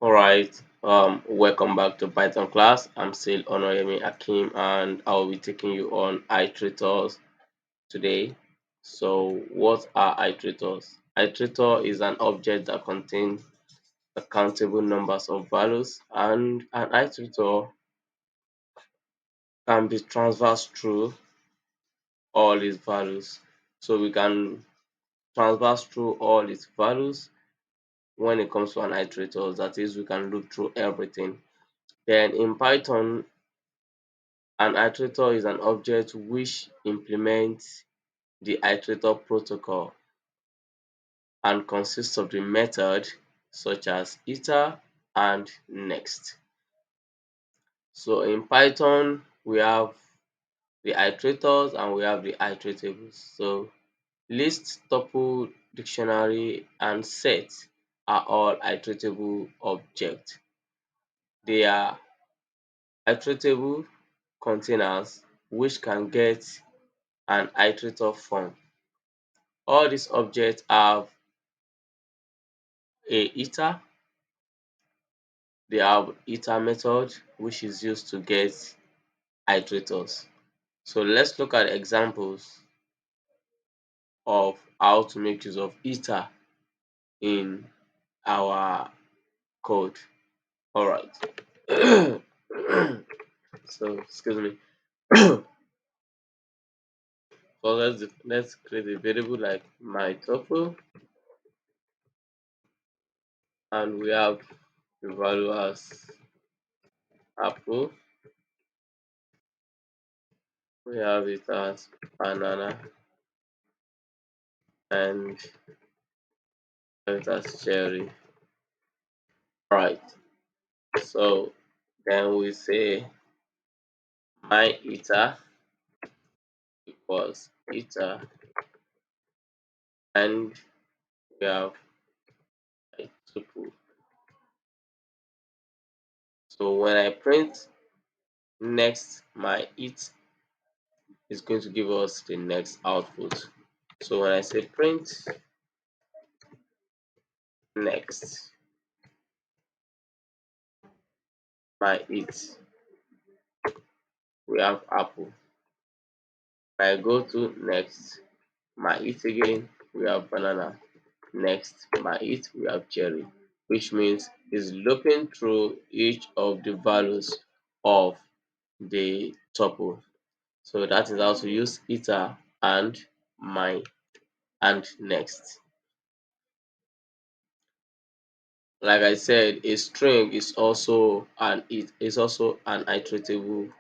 All right. Welcome back to Python class. I'm still Honoremi Akim, and I'll be taking you on iterators today. So, what are iterators? Iterator is an object that contains a countable numbers of values, and an iterator can be traversed through all its values. So, we can traverse through all its values when it comes to an iterator. That is, we can look through everything. Then in Python, an iterator is an object which implements the iterator protocol and consists of the method such as iter and next. So in Python, we have the iterators and we have the iteratables. So list, tuple, dictionary, and set are all iteratable objects. They are iteratable containers which can get an iterator form. All these objects have a iter, they have iter method which is used to get iterators. So let's look at examples of how to make use of iter in our code. Alright. So excuse me. So let's create a variable like my tuple, and we have the value as apple, we have it as banana, and it as cherry. Right. So then we say my iter equals iter, and we have a tuple. So when I print next my it is going to give us the next output. So when I say print next my it, we have apple. When I go to next my it again, we have banana. Next my it, we have cherry, which means it's looping through each of the values of the tuple. So that is how to use iter and my and next. Like I said, a string is also an iteratable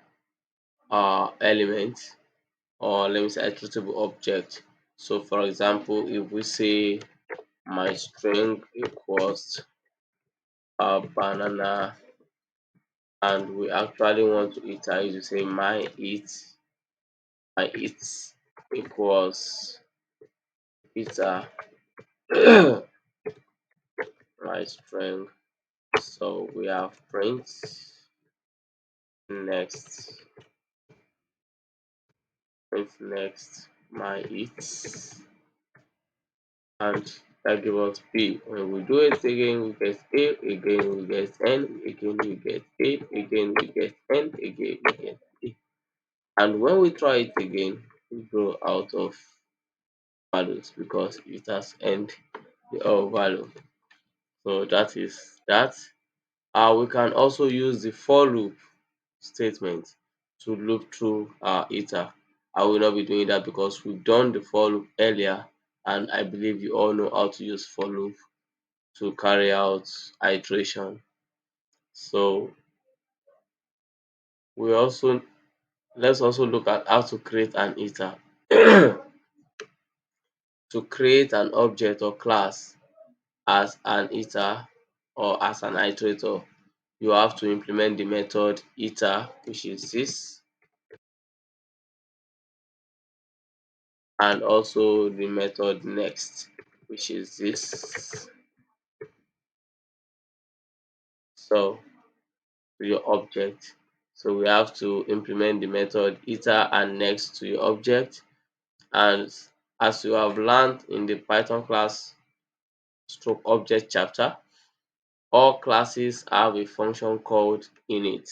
element, or let me say iteratable object. So for example, if we say my string equals banana, and we actually want to iterate to say my it equals iter my string. So we have print next, print next my it, and that gives us b. When we do it again, we get a, again we get n, again we get a, again we get n, again we get a. And when we try it again, we go out of values because it has end the value. So that is that. We can also use the for loop statement to loop through our iter. I will not be doing that because we've done the for loop earlier, and I believe you all know how to use for loop to carry out iteration. So we also let's also look at how to create an iter. To create an object or class as an iter or as an iterator, you have to implement the method iter, which is this, and also the method next, which is this. So your object. So we have to implement the method iter and next to your object. And as you have learned in the Python class stroke object chapter, All classes have a function called init,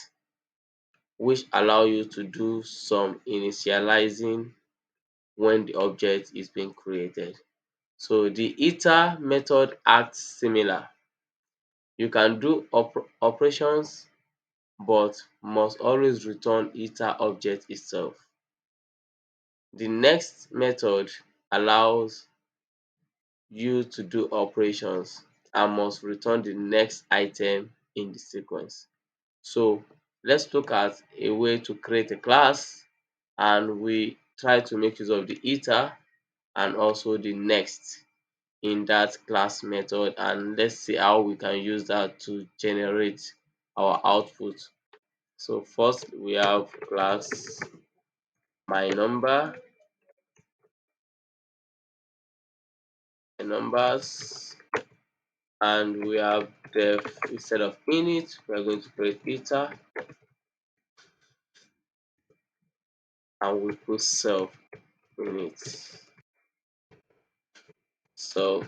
which allow you to do some initializing when the object is being created. So the iter method acts similar. You can do operations but must always return iter object itself. The next method allows you to do operations and must return the next item in the sequence. So let's look at a way to create a class, and we try to make use of the iter and also the next in that class method, and let's see how we can use that to generate our output. So first we have class my number, my numbers, and we have def. Instead of init, we are going to create iter and we put self in it. So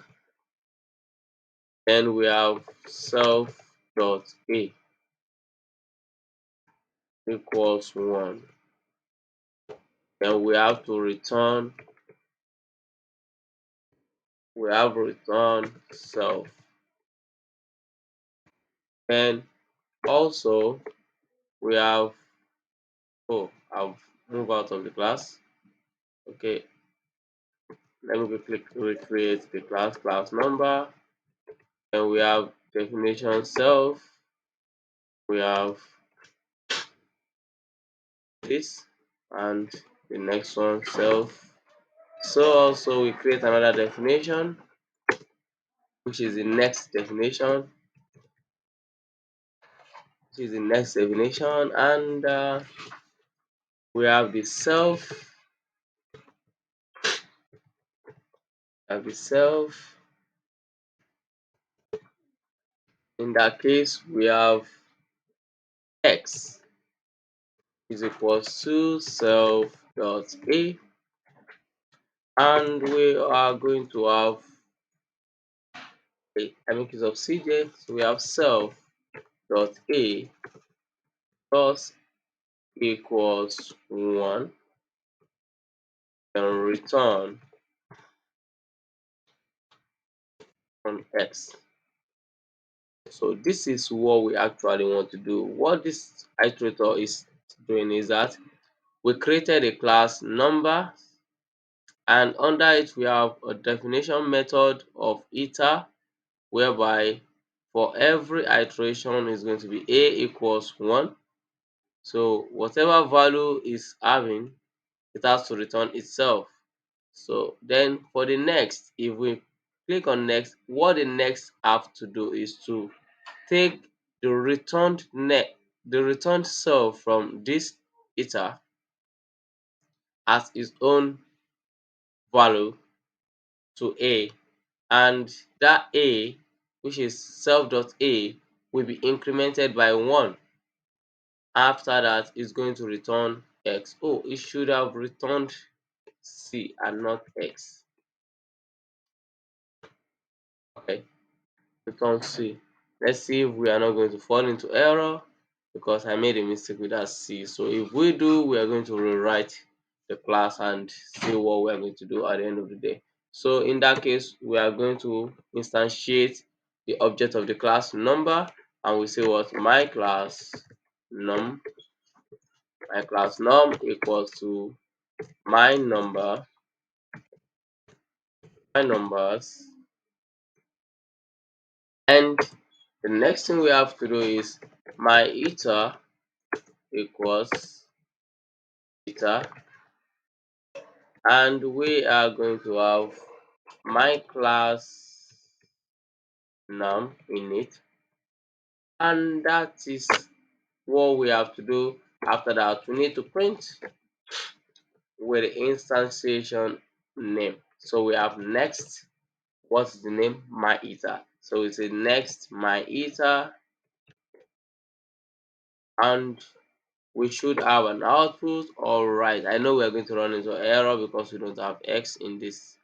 then we have self dot a equals 1. Then we have return self. Then also we have, oh, I've moved out of the class. Okay, let me quickly recreate the class number. Then we have definition self. We have this and the next one self. So also we create another definition, which is the next definition, and we have the self, in that case we have x is equals to self dot a, and we are going to have a make use of cj, so we have self dot a plus equals 1 and return from x. So this is what we actually want to do. What this iterator is doing is that we created a class number, and under it we have a definition method of iter, whereby for every iteration is going to be a equals 1. So whatever value is having, it has to return itself. So then for the next, if we click on next, what the next have to do is to take the returned self from this iter as its own value to a, and that a, which is self.a, will be incremented by 1. After that, it's going to return x. Oh, it should have returned c and not x. Okay, return c. Let's see if we are not going to fall into error, because I made a mistake with that c. So if we do, we are going to rewrite the class and see what we are going to do at the end of the day. So in that case, we are going to instantiate the object of the class number, and we say what num my class num equals to my number, my numbers, and the next thing we have to do is my iter equals iter, and we are going to have my class num in it, and that is what we have to do. After that, we need to print with the instantiation name. So we have next, what's the name? My iter. So it's a next my iter, and we should have an output. All right, I know we're going to run into error because we don't have x in this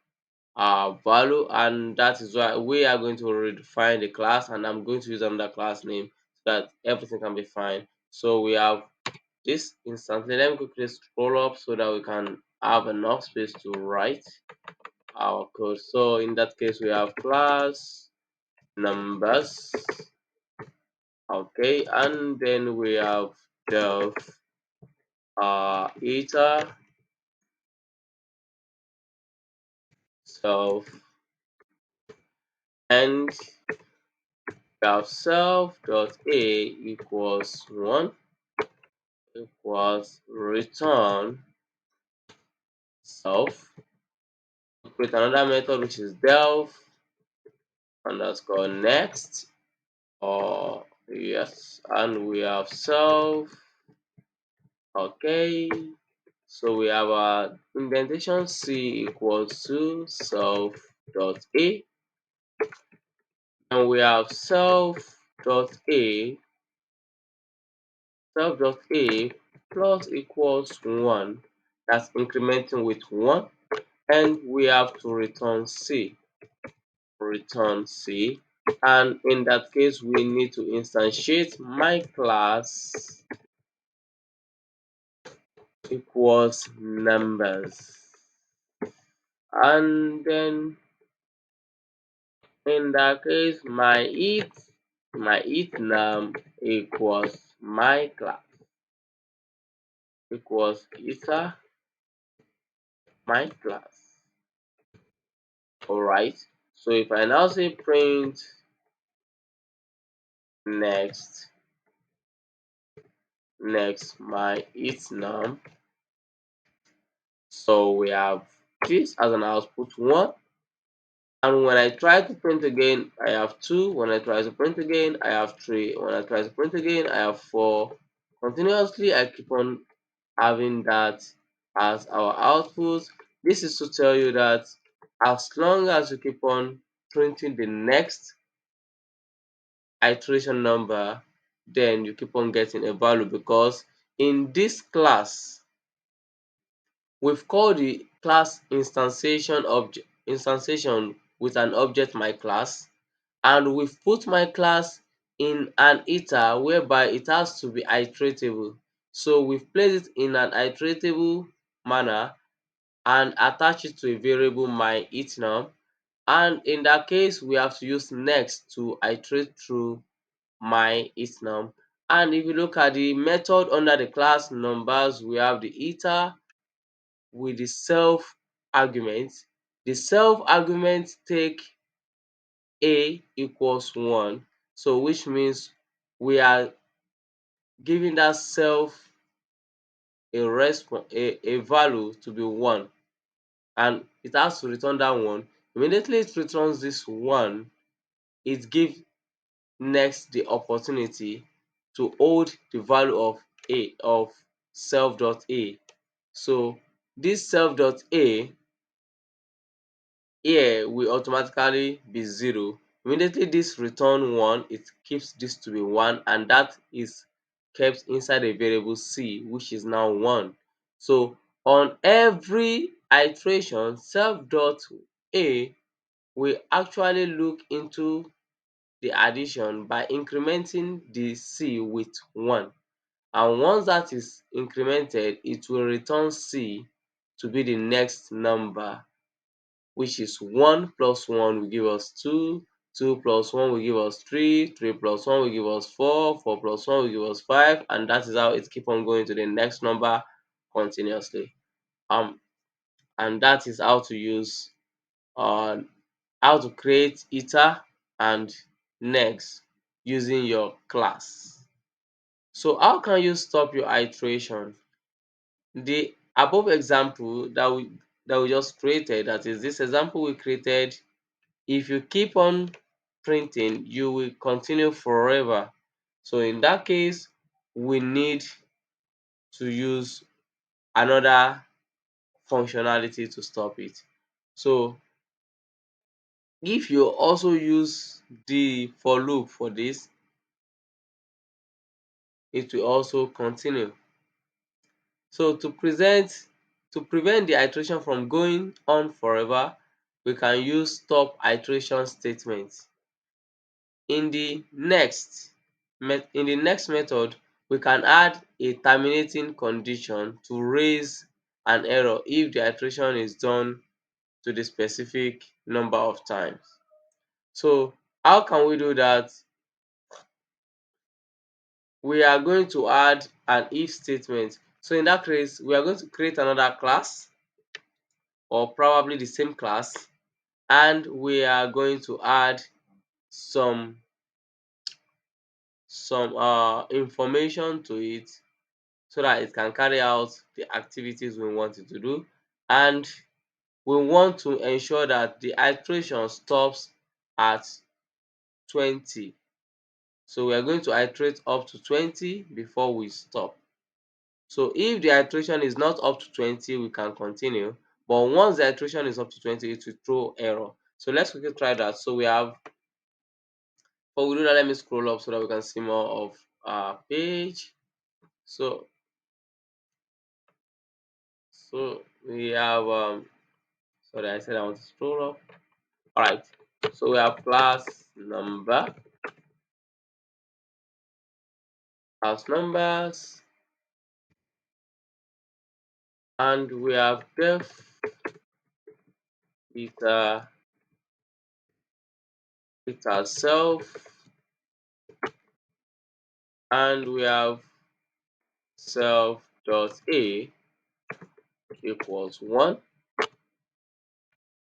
value, and that is why we are going to redefine the class, and I'm going to use another class name so that everything can be fine. So we have this instantly. Let me quickly scroll up so that we can have enough space to write our code. So in that case, we have class numbers, okay, and then we have the eta self, and we have self dot a equals 1 equals return self. Create another method which is def underscore next, or yes, and we have self, okay. So we have our indentation c equals to self dot a, and we have self dot a plus equals 1, that's incrementing with 1, and we have to return c, and in that case we need to instantiate my class equals numbers, and then in that case my it num equals my class equals eta my class. All right, so if I now say print next my it num, so we have this as an output 1, and when I try to print again I have 2, when I try to print again I have 3, when I try to print again I have 4. Continuously I keep on having that as our output. This is to tell you that as long as you keep on printing the next iteration number, then you keep on getting a value, because in this class we've called the class instantiation with an object my class, and we've put my class in an iter whereby it has to be iteratable. So we've placed it in an iteratable manner and attach it to a variable my it num, and in that case we have to use next to iterate through my it num. And if you look at the method under the class numbers, we have the iter with the self argument. The self argument take a equals 1, so which means we are giving that self a value to be 1, and it has to return that 1. Immediately it returns this 1, it gives next the opportunity to hold the value of self.a. So this self.a here will automatically be 0. Immediately this return 1, it keeps this to be 1, and that is kept inside a variable c, which is now 1. So on every iteration, self.a will actually look into the addition by incrementing the c with 1, and once that is incremented it will return c to be the next number, which is 1 plus 1 will give us 2, 2 plus 1 will give us 3, 3 plus 1 will give us 4, 4 plus 1 will give us 5, and that is how it keep on going to the next number continuously. And that is how to use uh, how to create iter and next using your class. So how can you stop your iteration? The above example that we just created, that is this example we created, if you keep on printing you will continue forever. So in that case we need to use another functionality to stop it. So if you also use the for loop for this, it will also continue. So to prevent the iteration from going on forever, we can use stop iteration statement. In the next method, we can add a terminating condition to raise an error if the iteration is done to the specific number of times. So how can we do that? We are going to add an if statement. So in that case, we are going to create another class, or probably the same class, and we are going to add some information to it so that it can carry out the activities we want it to do. And we want to ensure that the iteration stops at 20. So we are going to iterate up to 20 before we stop. So if the iteration is not up to 20, we can continue. But once the iteration is up to 20, it will throw error. So let's quickly try that. So we have, before we do that, let me scroll up so that we can see more of our page. So we have sorry, I said I want to scroll up. All right. So we have class numbers, and we have def self, and we have self dot a equals 1,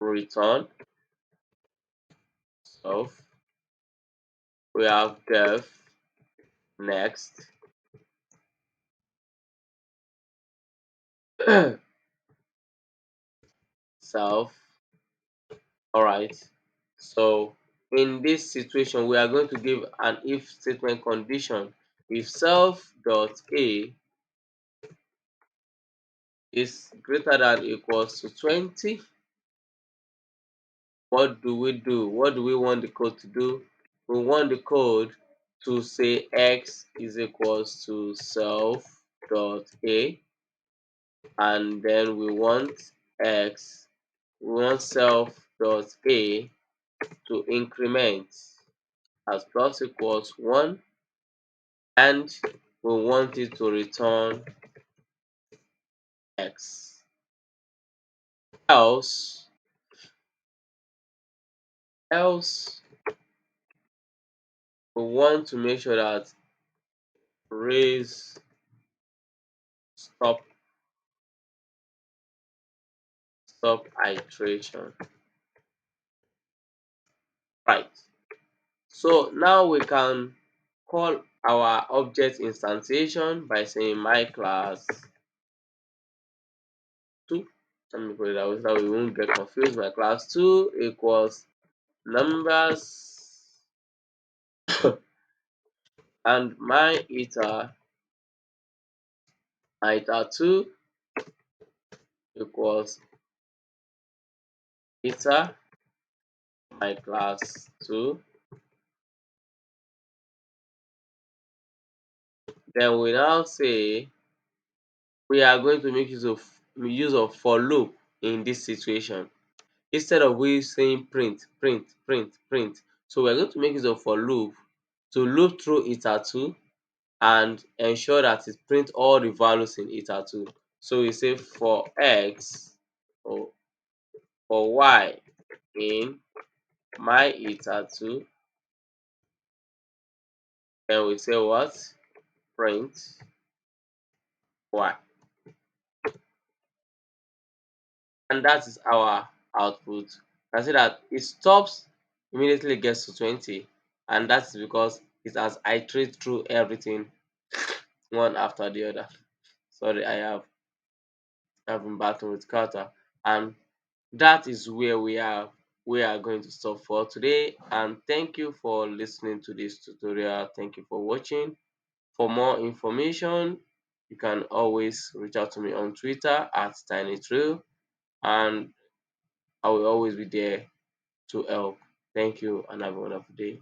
return self. We have def next self. All right. So in this situation, we are going to give an if statement condition. If self dot a is greater than or equals to 20, what do we do? What do we want the code to do? We want the code to say x is equals to self dot a, and then we want self dot a to increment as plus equals 1, and we want it to return x. Else, else we want to make sure that raise stop iteration. Right. So now we can call our object instantiation by saying my class 2. Let me put it that way so that we won't get confused. My class 2 equals numbers and my iter 2 equals iter my class 2. Then we now say we are going to make use of for loop in this situation. Instead of we saying print, print, print, print. So we're going to make use of for loop to loop through iter2 and ensure that it print all the values in iter2. So we say for x or for y in my iter2, then we say what? Print y. And that is our output. I see that it stops immediately, gets to 20, and that's because it has iterated through everything one after the other. Sorry, I've been battling with Carter, and that is where we are going to stop for today. And thank you for listening to this tutorial. Thank you for watching. For more information, you can always reach out to me on Twitter at tinytrue, and I will always be there to help. Thank you and have a wonderful day.